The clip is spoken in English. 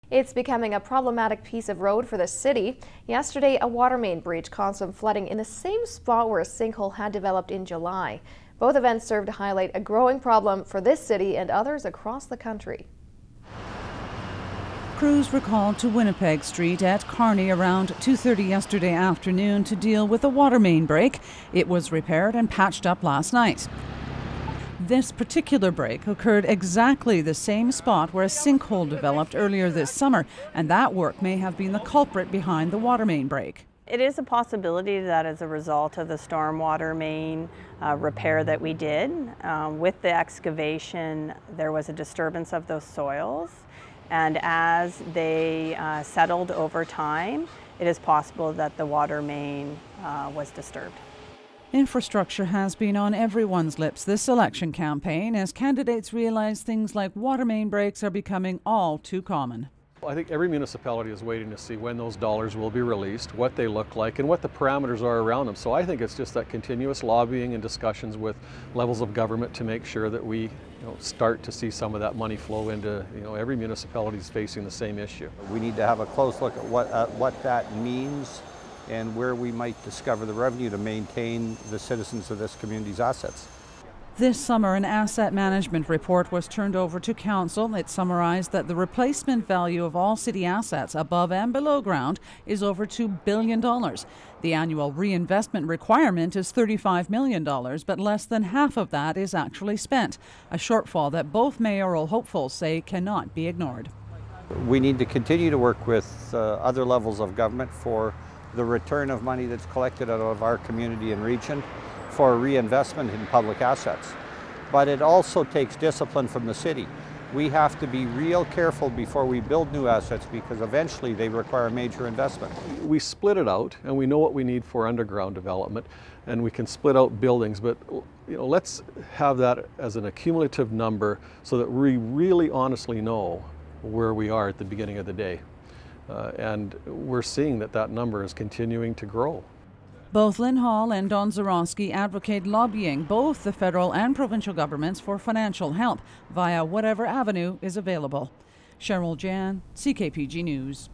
It's becoming a problematic piece of road for the city. Yesterday, a water main breach caused some flooding in the same spot where a sinkhole had developed in July. Both events serve to highlight a growing problem for this city and others across the country. Crews were called to Winnipeg Street at Kearney around 2:30 yesterday afternoon to deal with a water main break. It was repaired and patched up last night. This particular break occurred exactly the same spot where a sinkhole developed earlier this summer, and that work may have been the culprit behind the water main break. It is a possibility that as a result of the stormwater main repair that we did, with the excavation, there was a disturbance of those soils. And as they settled over time, it is possible that the water main was disturbed. Infrastructure has been on everyone's lips this election campaign as candidates realize things like water main breaks are becoming all too common. I think every municipality is waiting to see when those dollars will be released, what they look like, and what the parameters are around them. So I think it's just that continuous lobbying and discussions with levels of government to make sure that we start to see some of that money flow into, every municipality is facing the same issue. We need to have a close look at what that means and where we might discover the revenue to maintain the citizens of this community's assets. This summer, an asset management report was turned over to Council. It summarized that the replacement value of all city assets above and below ground is over $2 billion. The annual reinvestment requirement is $35 million, but less than half of that is actually spent, a shortfall that both mayoral hopefuls say cannot be ignored. We need to continue to work with other levels of government for the return of money that's collected out of our community and region for reinvestment in public assets. But it also takes discipline from the city. We have to be real careful before we build new assets because eventually they require major investment. We split it out and we know what we need for underground development and we can split out buildings, but let's have that as an accumulative number so that we really honestly know where we are at the beginning of the day. And we're seeing that number is continuing to grow. Both Lynn Hall and Don Zarowski advocate lobbying both the federal and provincial governments for financial help via whatever avenue is available. Cheryl Jan, CKPG News.